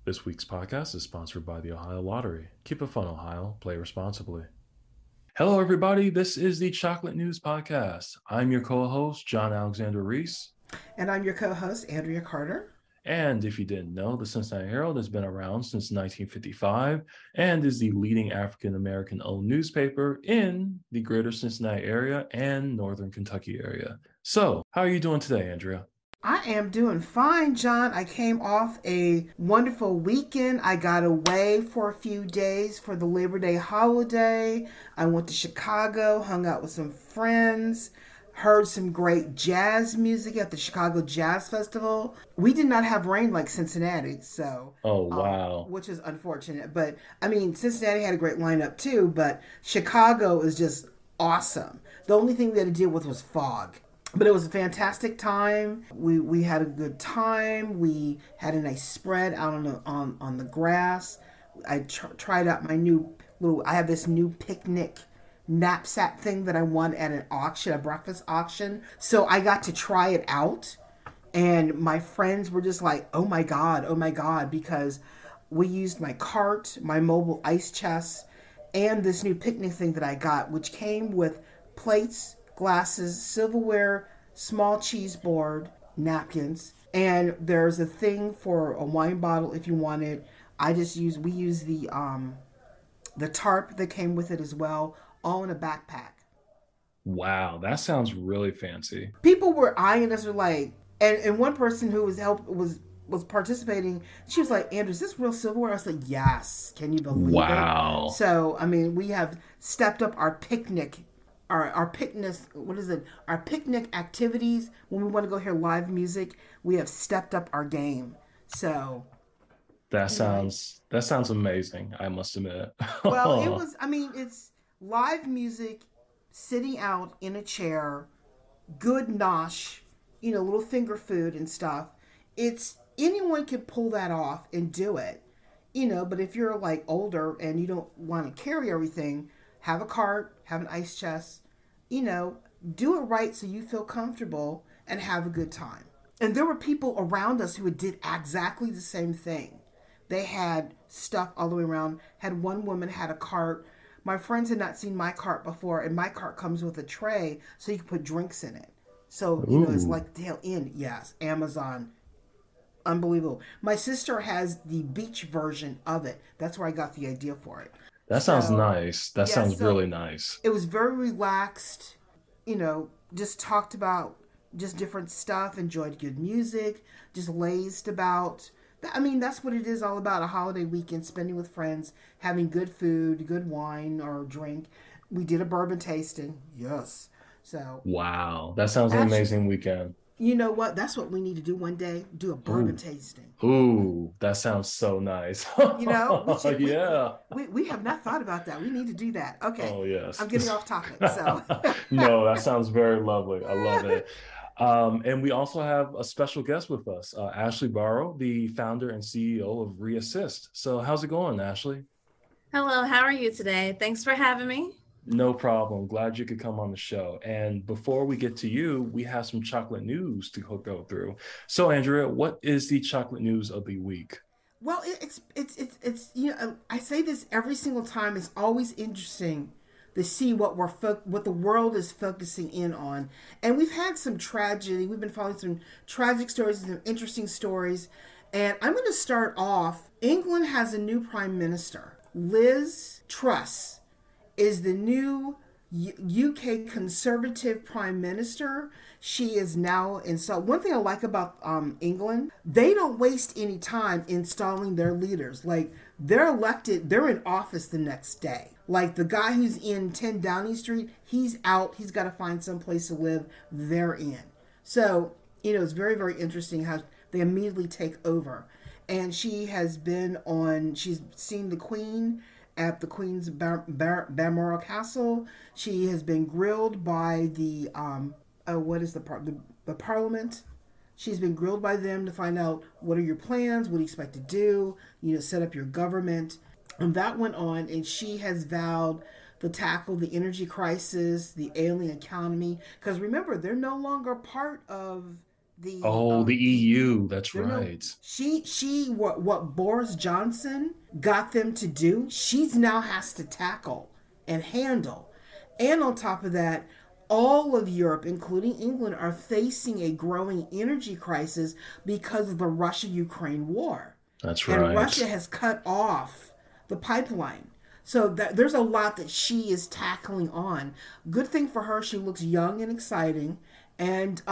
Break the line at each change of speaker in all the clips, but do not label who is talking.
This week's podcast is sponsored by the Ohio Lottery. Keep it fun, Ohio. Play responsibly. Hello, everybody. This is the Chocolate News Podcast. I'm your co-host, John Alexander Reese.
And I'm your co-host, Andrea Carter.
And if you didn't know, the Cincinnati Herald has been around since 1955 and is the leading African-American owned newspaper in the greater Cincinnati area and northern Kentucky area. So, how are you doing today, Andrea?
I am doing fine, John. I came off a wonderful weekend. I got away for a few days for the Labor Day holiday. I went to Chicago, hung out with some friends, heard some great jazz music at the Chicago Jazz Festival. We did not have rain like Cincinnati,
Oh, wow.
which is unfortunate. But I mean, Cincinnati had a great lineup too, but Chicago is just awesome. The only thing they had to deal with was fog. But it was a fantastic time. We had a good time. We had a nice spread out on the grass. I tried out my new little. I have this new picnic knapsack thing that I won at an auction, a breakfast auction. So I got to try it out, and my friends were just like, oh my god," because we used my cart, my mobile ice chest, and this new picnic thing that I got, which came with plates, glasses, silverware, small cheese board, napkins, and there's a thing for a wine bottle if you want it. We use the tarp that came with it as well, all in a backpack.
Wow, that sounds really fancy.
People were eyeing us, were like, and one person who was participating, she was like, "Andrew, is this real silverware?" I was like, "Yes." Can you believe it?
Wow.
So I mean, we have stepped up our picnic, our picnic. What is it? Our picnic activities when we want to go hear live music. We have stepped up our game. So
That
anyway,
sounds amazing, I must admit.
well, it was. I mean, it's live music, sitting out in a chair, good nosh, little finger food and stuff. It's anyone can pull that off and do it, But if you're like older and you don't want to carry everything, have a cart, have an ice chest, you know, do it right so you feel comfortable and have a good time. And there were people around us who did exactly the same thing. They had stuff all the way around. Had one woman had a cart. My friends had not seen my cart before, and my cart comes with a tray so you can put drinks in it. So, it's
Ooh,
like tail end. Yes, Amazon. Unbelievable. My sister has the beach version of it. That's where I got the idea for it.
that sounds
So,
nice. That
yeah,
sounds really
so
nice.
it was very relaxed, just talked about just different stuff, enjoyed good music, just lazed about. I mean, that's what it is all about, a holiday weekend, spending with friends, having good food, good wine or drink. We did a bourbon tasting. Yes. So,
Wow, that sounds an
actually,
amazing weekend.
you know what? That's what we need to do one day, do a bourbon
Ooh,
tasting.
ooh, that sounds so nice.
We should
Yeah.
we have not thought about that. We need to do that. Okay.
Oh,
I'm
yes.
getting off topic. So
No, that sounds very lovely. I love it. And we also have a special guest with us, Ashley Barrow, the founder and CEO of Reassist. So, how's it going, Ashley?
Hello, how are you today? Thanks for having me.
No problem. Glad you could come on the show. And before we get to you, we have some chocolate news to go through. So, Andrea, what is the chocolate news of the week?
well, it's I say this every single time. It's always interesting to see what the world is focusing in on, and we've had some tragedy. We've been following some tragic stories and some interesting stories, and I'm going to start off. England has a new prime minister. Liz Truss is the new UK Conservative Prime Minister. She is now installed. One thing I like about England, they don't waste any time installing their leaders. Like, they're elected, they're in office the next day. Like, the guy who's in 10 Downing Street, he's out. He's got to find some place to live. They're in. So, it's very, very interesting how they immediately take over. And she's seen the Queen at the Queen's Balmoral Castle. She has been grilled by what is the Parliament. She's been grilled by them to find out, what are your plans, what do you expect to do, set up your government. And that went on, and she has vowed to tackle the energy crisis, the alien economy. Because remember, they're no longer part of
Oh, the
EU.
EU. That's
There no
right.
she what Boris Johnson got them to do, she's now has to tackle and handle. And on top of that, all of Europe, including England, are facing a growing energy crisis because of the Russia-Ukraine war.
That's
And
right.
Russia has cut off the pipeline. So there's a lot that she is tackling on. Good thing for her, she looks young and exciting, and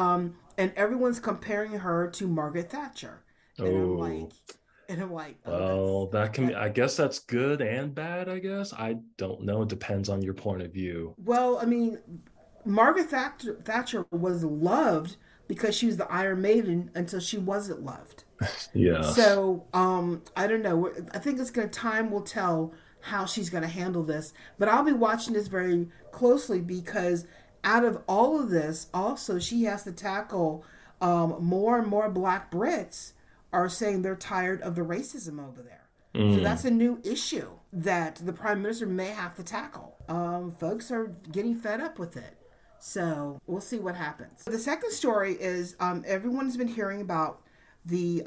everyone's comparing her to Margaret Thatcher, and I'm like,
Oh,
oh, that's
well, that can be,
that.
I guess that's good and bad, I guess. I don't know. It depends on your point of view.
Well, I mean, Margaret Thatcher was loved because she was the Iron Maiden until she wasn't loved.
Yes.
So I don't know. I think it's gonna time will tell how she's gonna handle this. But I'll be watching this very closely because out of all of this, also she has to tackle more and more Black Brits are saying they're tired of the racism over there. So
Mm.
that's a new issue that the prime minister may have to tackle. Folks are getting fed up with it. So we'll see what happens. The second story is everyone's been hearing about the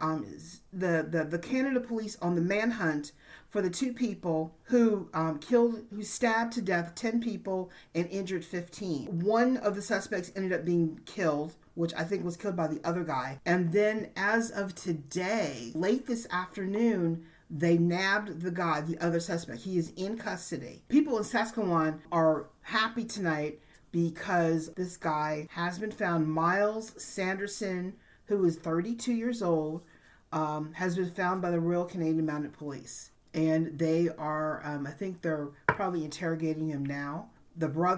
Canada police on the manhunt for the two people who stabbed to death 10 people and injured 15. One of the suspects ended up being killed, which I think was killed by the other guy. And then as of today, late this afternoon, they nabbed the other suspect. He is in custody. People in Saskatchewan are happy tonight because this guy has been found. Miles Sanderson, who is 32 years old, has been found by the Royal Canadian Mounted Police. And they are, I think they're probably interrogating him now.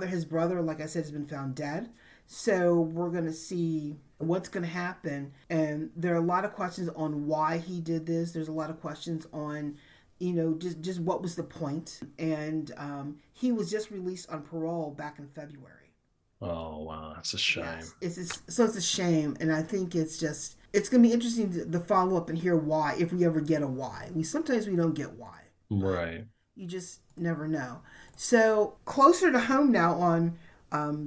His brother, like I said, has been found dead. So we're going to see what's going to happen. And there are a lot of questions on why he did this. There's a lot of questions on, just what was the point. And he was just released on parole back in February.
Oh, wow. That's a shame.
Yes, it's a shame, and I think it's going to be interesting to follow up and hear why, if we ever get a why. Sometimes we don't get why, but
Right.
you just never know. So closer to home now on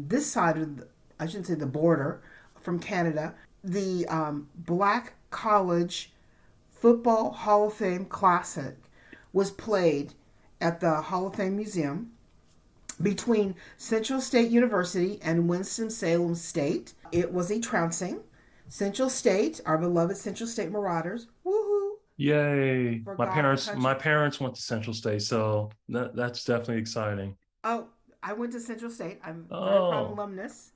this side of I shouldn't say the border from Canada, the Black College Football Hall of Fame Classic was played at the Hall of Fame Museum between Central State University and Winston-Salem State. It was a trouncing. Central State, our beloved Central State Marauders, woohoo!
Yay.
For
My
God, for
parents my
country.
parents went to Central State, so that's definitely exciting.
Oh, I went to Central State. I'm a very proud
Oh.
alumnus.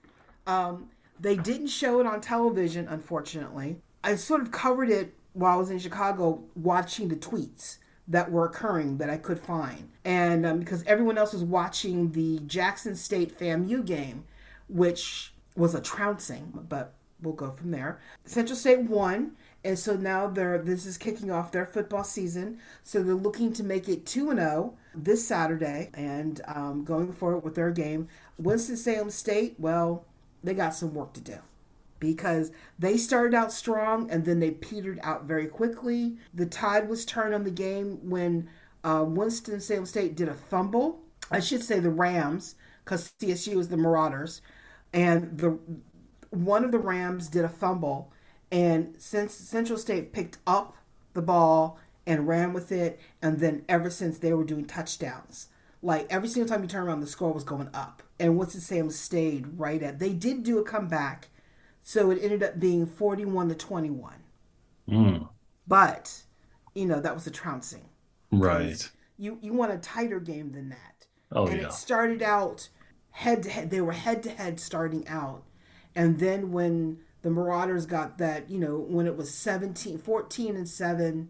They didn't show it on television, unfortunately. I sort of covered it while I was in Chicago watching the tweets that were occurring that I could find. And because everyone else was watching the Jackson State FAMU game, which was a trouncing, but we'll go from there. Central State won, and so now this is kicking off their football season. So they're looking to make it 2-0 this Saturday and going forward with their game. Winston-Salem State, well, they got some work to do because they started out strong and then they petered out very quickly. The tide was turned on the game when Winston-Salem State did a fumble. I should say the Rams, because CSU is the Marauders, and one of the Rams did a fumble, and since Central State picked up the ball and ran with it, and then ever since they were doing touchdowns. Like every single time you turn around, the score was going up. And Winston-Salem stayed right at. They did do a comeback, so it ended up being 41-21.
Mm.
But that was a trouncing because
Right.
you want a tighter game than that.
Oh
And it
yeah.
started out head to head. They were head to head starting out, and then when the Marauders got that, when it was 14-7,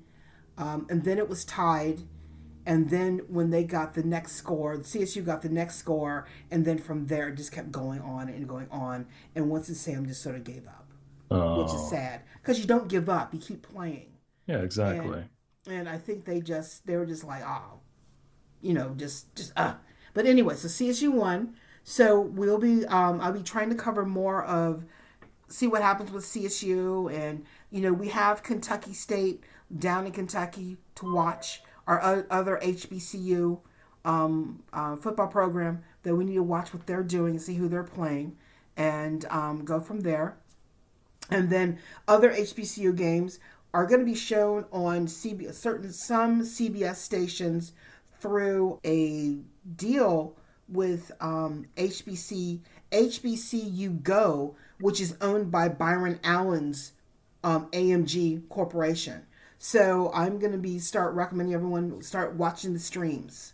and then it was tied. And then when they got the next score, CSU got the next score, and then from there it just kept going on and going on. And Winston-Salem just sort of gave up, which is
Oh.
sad because you don't give up; you keep playing.
Yeah,
And
exactly.
and I think they were just like, oh, just. But anyway, so CSU won. So I'll be trying to cover more of see what happens with CSU, and we have Kentucky State down in Kentucky to watch. Our other HBCU football program that we need to watch what they're doing, see who they're playing, and go from there. And then other HBCU games are going to be shown on some CBS stations through a deal with HBCU Go, which is owned by Byron Allen's AMG Corporation. So I'm going to start recommending everyone start watching the streams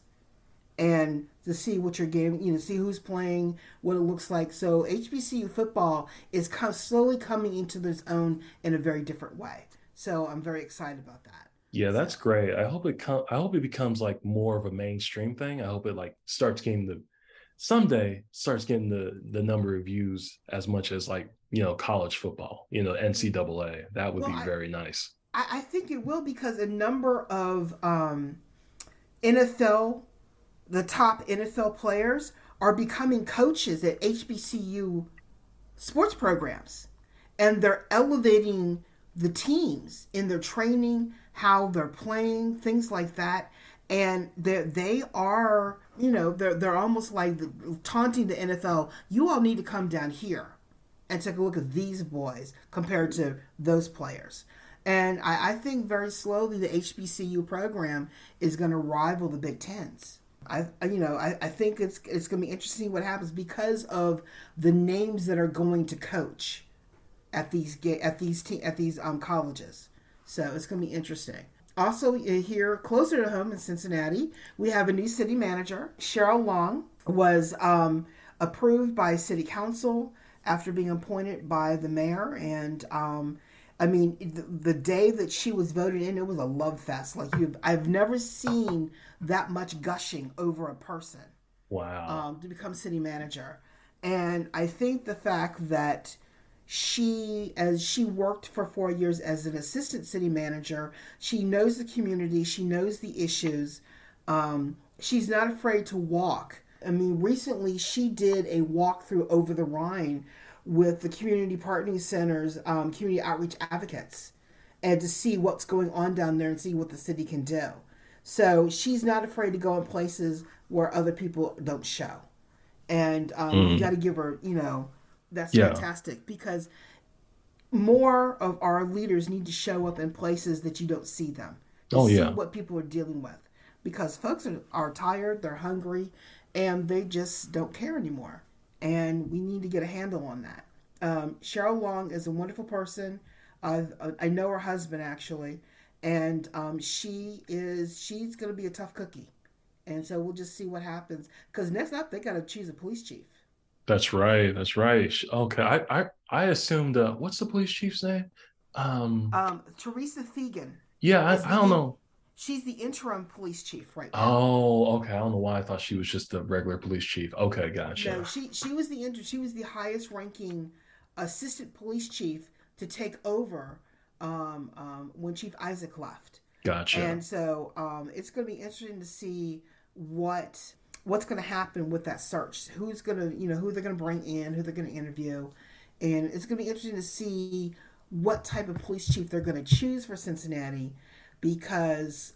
and to see what your game, see who's playing, what it looks like. So HBCU football is slowly coming into its own in a very different way. So I'm very excited about that.
Yeah, that's great. I hope it becomes like more of a mainstream thing. I hope it like someday starts getting the number of views as much as like, college football, NCAA. That would be very nice.
I think it will, because a number of NFL, the top NFL players are becoming coaches at HBCU sports programs, and they're elevating the teams in their training, how they're playing, things like that. And they are, they're almost like taunting the NFL. You all need to come down here and take a look at these boys compared to those players. And I think very slowly the HBCU program is going to rival the Big Tens. I think it's going to be interesting what happens because of the names that are going to coach at these colleges. So it's going to be interesting. Also, here closer to home in Cincinnati, we have a new city manager. Cheryl Long was approved by City Council after being appointed by the mayor, and the day that she was voted in, it was a love fest. I've never seen that much gushing over a person.
Wow.
To become city manager. And I think the fact that as she worked for 4 years as an assistant city manager, she knows the community, she knows the issues. She's not afraid to walk. Recently she did a walkthrough over the Rhine with the community partnering centers, community outreach advocates, and to see what's going on down there and see what the city can do. So she's not afraid to go in places where other people don't show. And you got to give her, that's fantastic, because more of our leaders need to show up in places that you don't see them. See what people are dealing with, because folks are tired, they're hungry, and they just don't care anymore. And we need to get a handle on that. Cheryl Long is a wonderful person. I know her husband, actually, and she's going to be a tough cookie. And so we'll just see what happens, because next up they got to choose a police chief.
That's right. That's right. Okay. I assumed, what's the police chief's name?
Teresa Fegan.
Yeah, I don't know.
She's the interim police chief right now.
Oh, okay. I don't know why I thought she was just the regular police chief. Okay, gotcha.
No, she was the highest ranking assistant police chief to take over when Chief Isaac left.
Gotcha.
And so it's going to be interesting to see what's going to happen with that search. Who's going to, who they're going to bring in, who they're going to interview, and it's going to be interesting to see what type of police chief they're going to choose for Cincinnati. Because,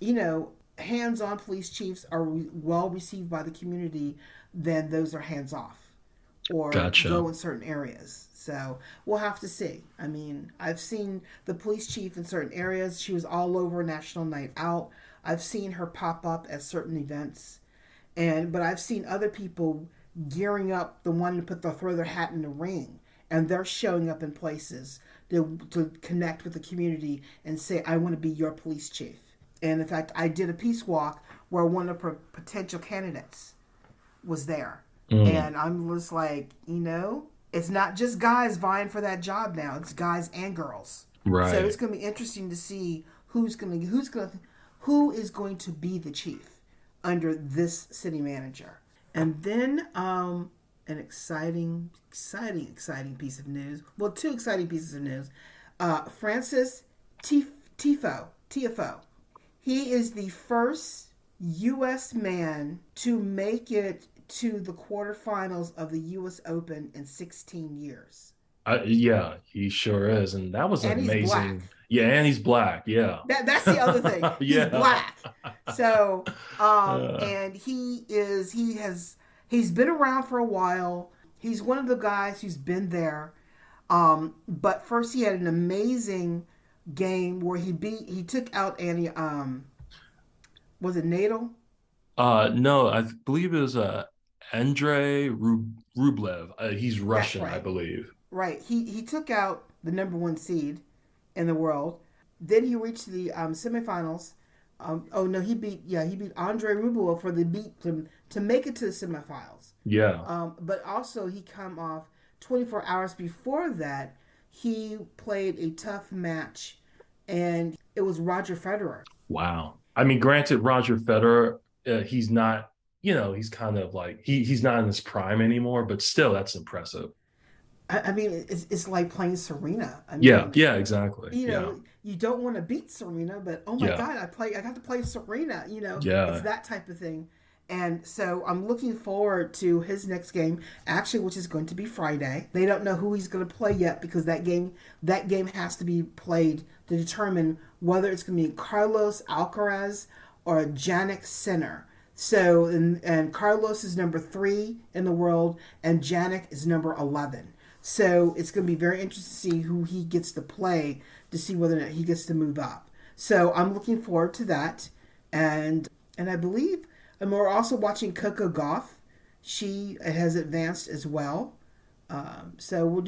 hands-on police chiefs are well received by the community than those are hands-off or go in certain areas. So we'll have to see. I've seen the police chief in certain areas. She was all over National Night Out. I've seen her pop up at certain events. But I've seen other people gearing up, the one to throw their hat in the ring. And they're showing up in places to connect with the community and say, I want to be your police chief. And in fact, I did a peace walk where one of the potential candidates was there. And I'm just like, it's not just guys vying for that job now. It's guys and girls.
Right.
So it's going to be interesting to see who is going to be the chief under this city manager. And then an exciting piece of news. Well, two exciting pieces of news. Francis Tiafoe. He is the first U.S. man to make it to the quarterfinals of the U.S. Open in 16 years.
Yeah, he sure is. And that was amazing. Yeah, and he's black. Yeah.
That's the other thing. He's black. So, and he's been around for a while. He's one of the guys who's been there. But first, he had an amazing game where he took out Annie. Was it Nadal?
No, I believe it was Andrei Rublev. He's
That's
Russian, I
right.
believe.
Right. He took out the number one seed in the world. Then he reached the semifinals. Oh no, he beat Andrei Rublev for the beat to make it to the semifinals.
Yeah.
But also he come off 24 hours before that. He played a tough match, and it was Roger Federer.
Wow. I mean, granted, Roger Federer, he's not, he's kind of like he's not in his prime anymore, but still, that's impressive.
I mean, it's like playing Serena. I
Yeah.
mean,
Yeah. Exactly.
you
Yeah.
know, you don't want to beat Serena, but oh my
Yeah.
God, I got to play Serena. It's
Yeah.
that type of thing. And so I'm looking forward to his next game, actually, which is going to be Friday. They don't know who he's going to play yet because that game has to be played to determine whether it's going to be Carlos Alcaraz or Jannik Sinner. So and Carlos is number 3 in the world, and Jannik is number 11. So it's going to be very interesting to see who he gets to play to see whether or not he gets to move up. So I'm looking forward to that, and I believe and we're also watching Coco Gauff. She has advanced as well. So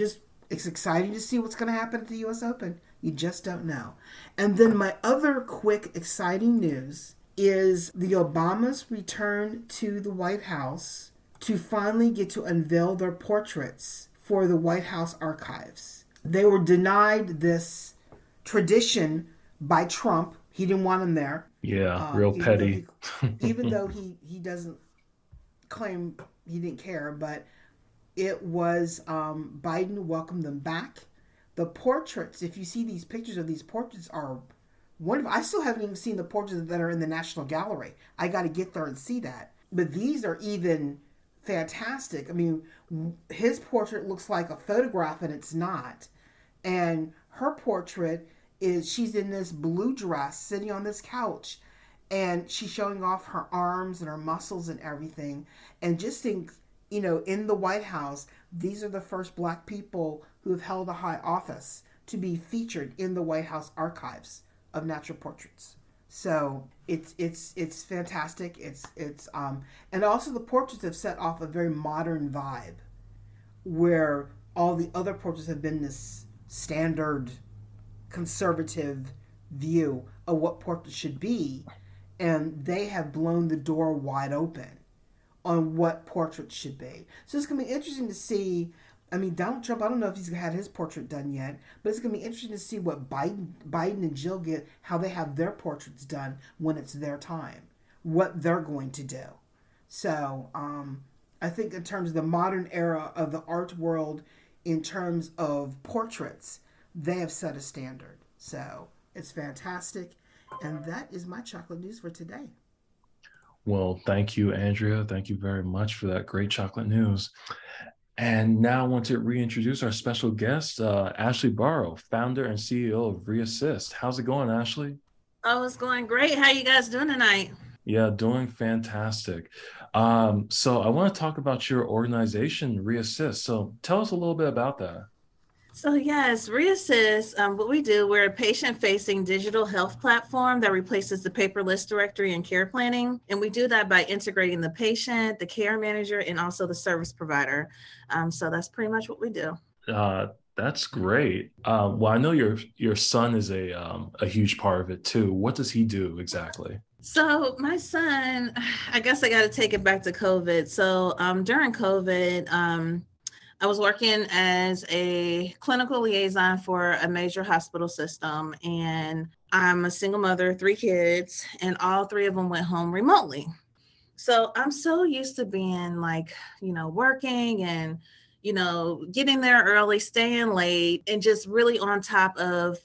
it's exciting to see what's going to happen at the U.S. Open. You just don't know. And then my other quick exciting news is the Obamas return to the White House to finally get to unveil their portraits for the White House archives. They were denied this tradition by Trump. He didn't want them there,
Yeah. Real
even though
petty.
he doesn't claim he didn't care, but it was Biden welcomed them back. The portraits, if you see these pictures of these portraits, are wonderful. I still haven't even seen the portraits that are in the National Gallery. I got to get there and see that. But these are even fantastic. I mean, his portrait looks like a photograph, and it's not. And her portrait is she's in this blue dress sitting on this couch, and she's showing off her arms and her muscles and everything. And just think, in the White House, these are the first Black people who have held a high office to be featured in the White House archives of natural portraits. So it's fantastic. And also the portraits have set off a very modern vibe, where all the other portraits have been this standard conservative view of what portraits should be, and they have blown the door wide open on what portraits should be. So it's going to be interesting to see. I mean, Donald Trump, I don't know if he's had his portrait done yet, but it's going to be interesting to see what Biden and Jill get, how they have their portraits done when it's their time, what they're going to do. So I think in terms of the modern era of the art world, in terms of portraits, they have set a standard. So it's fantastic. And that is my chocolate news for today.
Well, thank you, Andrea. Thank you very much for that great chocolate news. And now I want to reintroduce our special guest, Ashley Barrow, founder and CEO of Reassist. How's it going, Ashley?
Oh, it's going great. How you guys doing tonight?
Yeah, doing fantastic. So I want to talk about your organization, Reassist. So tell us a little bit about that.
So yes, Reassist, what we do, we're a patient-facing digital health platform that replaces the paperless directory and care planning. And we do that by integrating the patient, the care manager, and also the service provider. So that's pretty much what we do.
That's great. Well, I know your son is a huge part of it too. What does he do exactly?
So my son, I guess I got to take it back to COVID. So during COVID, I was working as a clinical liaison for a major hospital system, and I'm a single mother, 3 kids, and all 3 of them went home remotely. So I'm so used to being like, working and, getting there early, staying late, and just really on top of,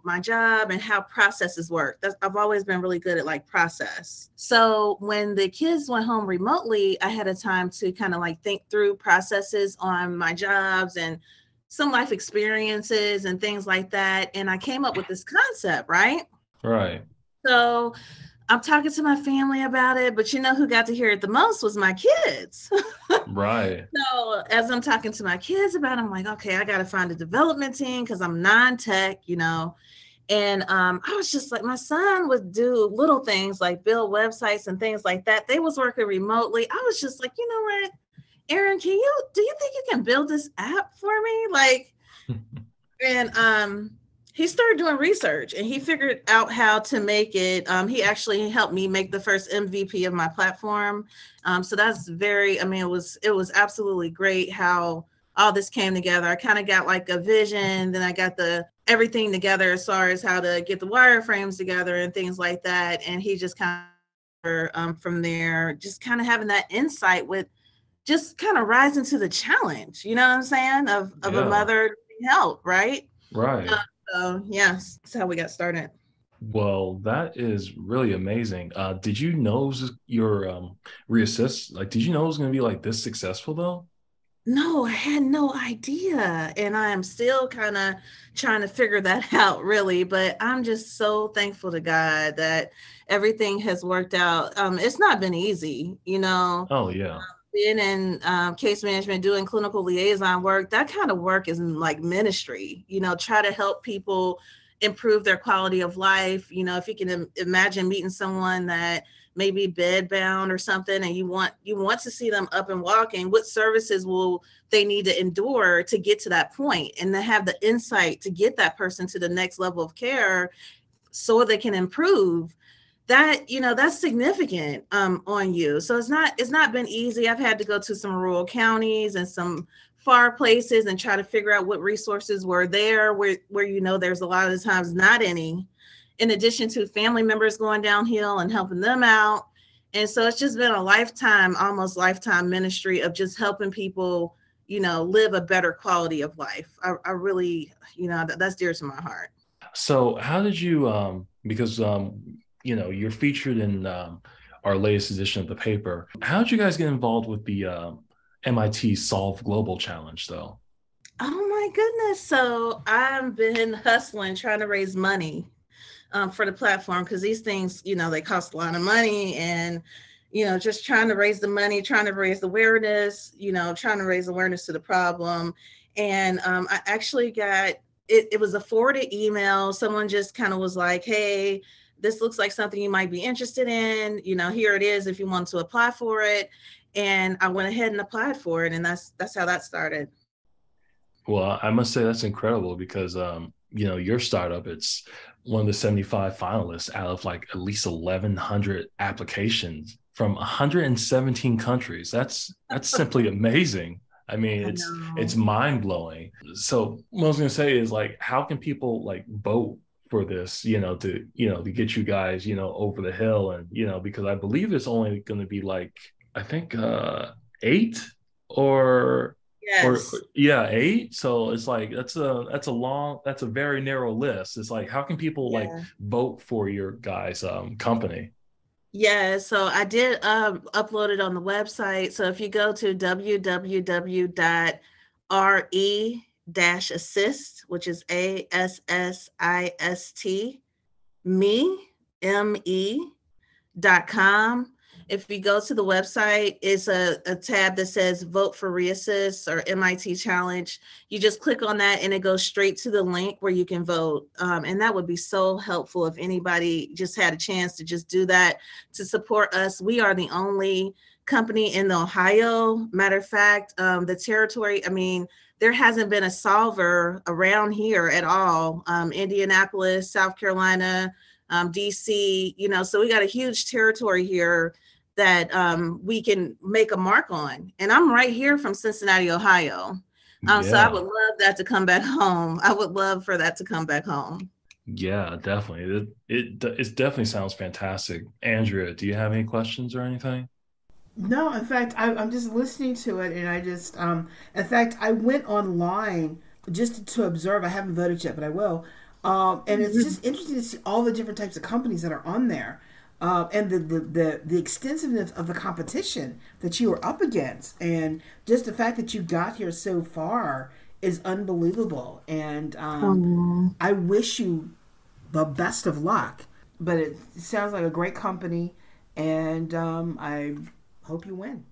my job and how processes work. I've always been really good at like process. So when the kids went home remotely, I had a time to kind of like think through processes on my jobs and some life experiences and things like that. And I came up with this concept, right?
Right.
So I'm talking to my family about it, but you know who got to hear it the most was my kids.
Right.
So as I'm talking to my kids about it, I'm like, okay, I got to find a development team because I'm non-tech, you know. And I was just like, my son would do little things like build websites and things like that. They was working remotely. I was just like, you know what, Aaron, do you think you can build this app for me? Like, and he started doing research and he figured out how to make it. He actually helped me make the first MVP of my platform. So that's very, I mean, it was absolutely great how all this came together. I kind of got like a vision, then I got the everything together as far as how to get the wireframes together and things like that. And he just kind of from there, just kind of having that insight with just kind of rising to the challenge, you know what I'm saying? Of a
Yeah.
mother needing help, right?
Right.
So yes, that's how we got started.
Well, that is really amazing. Did you know your reassist? Like, did you know it was going to be like this successful though?
No, I had no idea. And I am still kind of trying to figure that out, really. But I'm just so thankful to God that everything has worked out. It's not been easy, you know,
Oh yeah.
being in case management, doing clinical liaison work. That kind of work is like ministry, you know, try to help people improve their quality of life. You know, if you can imagine meeting someone that maybe bed bound or something and you want to see them up and walking, what services will they need to endure to get to that point and to have the insight to get that person to the next level of care so they can improve that, you know, that's significant on you. So it's not been easy. I've had to go to some rural counties and some far places and try to figure out what resources were there where you know there's a lot of the times not any, in addition to family members going downhill and helping them out. And so it's just been a lifetime, almost lifetime ministry of just helping people, you know, live a better quality of life. I really, you know, that's dear to my heart.
So how did you because you know, you're featured in our latest edition of the paper. How did you guys get involved with the MIT Solve Global Challenge though?
Oh my goodness. So I've been hustling, trying to raise money for the platform because these things, you know, they cost a lot of money and, you know, just trying to raise the money, trying to raise awareness, you know, trying to raise awareness to the problem. And I actually got it was a forwarded email. Someone just kind of was like, hey, this looks like something you might be interested in. You know, here it is if you want to apply for it. And I went ahead and applied for it. And that's how that started.
Well, I must say that's incredible because you know, your startup, it's one of the 75 finalists out of like at least 1,100 applications from 117 countries. That's simply amazing. I mean,
I
it's
know.
mind blowing. So what I was gonna say is like, how can people like vote for this? You know, to get you guys, you know, over the hill, and you know, because I believe it's only going to be like I think eight or or
Yes.
yeah, eight. So it's like that's a very narrow list. It's like how can people like
Yeah.
vote for your guys' company?
Yeah, so I did upload it on the website. So if you go to www.re-assist, which is ASSIST, me.com. If you go to the website, it's a tab that says vote for reassist or MIT challenge. You just click on that and it goes straight to the link where you can vote. And that would be so helpful if anybody just had a chance to just do that to support us. We are the only company in Ohio. Matter of fact, the territory, I mean, there hasn't been a solver around here at all. Indianapolis, South Carolina, DC, you know, so we got a huge territory here that we can make a mark on. And I'm right here from Cincinnati, Ohio. So I
Yeah,
would love that to come back home. I would love for that to come back home.
yeah, definitely. It definitely sounds fantastic. Andrea, do you have any questions or anything?
No, in fact, I'm just listening to it, and I just, in fact, I went online just to observe. I haven't voted yet, but I will. And it's just interesting to see all the different types of companies that are on there, and the extensiveness of the competition that you are up against, and just the fact that you got here so far is unbelievable. And
Oh,
I wish you the best of luck. but it sounds like a great company, and I hope you win.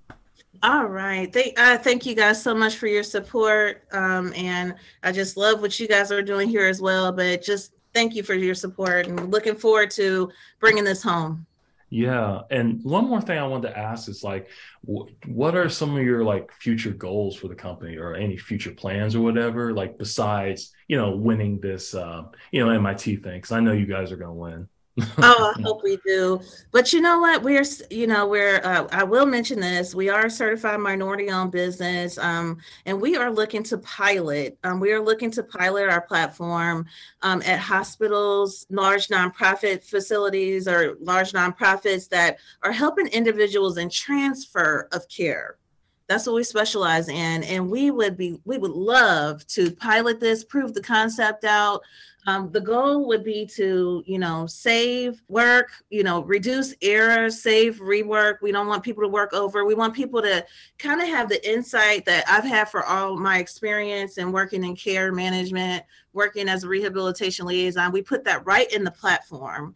All right. Thank you guys so much for your support. And I just love what you guys are doing here as well. But just thank you for your support and looking forward to bringing this home.
Yeah. And one more thing I wanted to ask is like, what are some of your like future goals for the company or any future plans or whatever, like besides, winning this, MIT thing? Because I know you guys are going to win.
Oh, I hope we do. But you know what? I will mention this. We are a certified minority owned business, and we are looking to pilot. We are looking to pilot our platform at hospitals, large nonprofit facilities, or large nonprofits that are helping individuals in transfer of care. That's what we specialize in. And we would love to pilot this, prove the concept out. The goal would be to, save work, reduce errors, save rework. We don't want people to work over. We want people to kind of have the insight that I've had for all my experience in working in care management, working as a rehabilitation liaison. We put that right in the platform.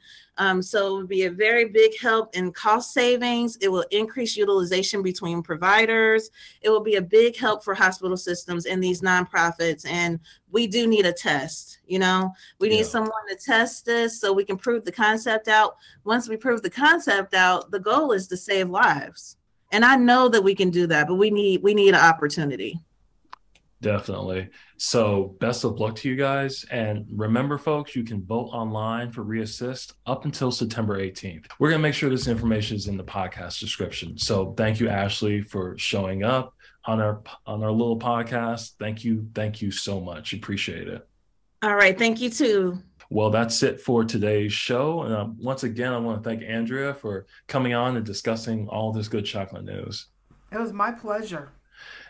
So it would be a very big help in cost savings. It will increase utilization between providers. It will be a big help for hospital systems and these nonprofits. And we do need a test, we need someone to test this so we can prove the concept out. Once we prove the concept out, the goal is to save lives. And I know that we can do that, but we need an opportunity.
Definitely. So best of luck to you guys. And remember, folks, you can vote online for Reassist up until September 18th. We're going to make sure this information is in the podcast description. So thank you, Ashley, for showing up on our little podcast. Thank you so much. Appreciate it.
All right. Thank you too.
Well, that's it for today's show. And once again, I want to thank Andrea for coming on and discussing all this good chocolate news.
It was my pleasure.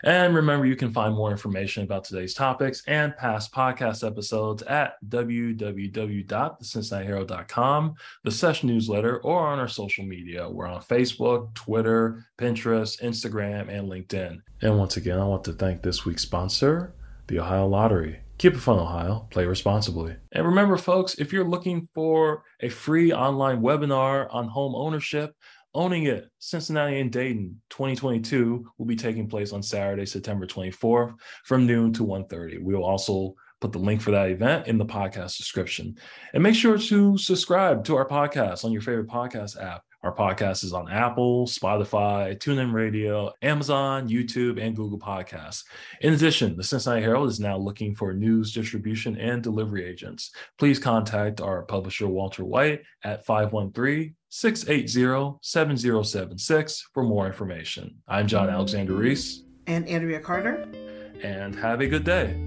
And remember, you can find more information about today's topics and past podcast episodes at www.thecincinnatiherald.com, the Session newsletter, or on our social media. We're on Facebook, Twitter, Pinterest, Instagram, and LinkedIn. And once again, I want to thank this week's sponsor, the Ohio Lottery. Keep it fun, Ohio. Play responsibly. And remember, folks, if you're looking for a free online webinar on home ownership, Owning It, Cincinnati and Dayton 2022 will be taking place on Saturday, September 24th from noon to 1:30. We will also put the link for that event in the podcast description. And make sure to subscribe to our podcast on your favorite podcast app. Our podcast is on Apple, Spotify, TuneIn Radio, Amazon, YouTube, and Google Podcasts. In addition, the Cincinnati Herald is now looking for news distribution and delivery agents. Please contact our publisher, Walter White, at 513-680-7076 for more information. I'm John Alexander Reese.
And Andrea Carter.
And have a good day.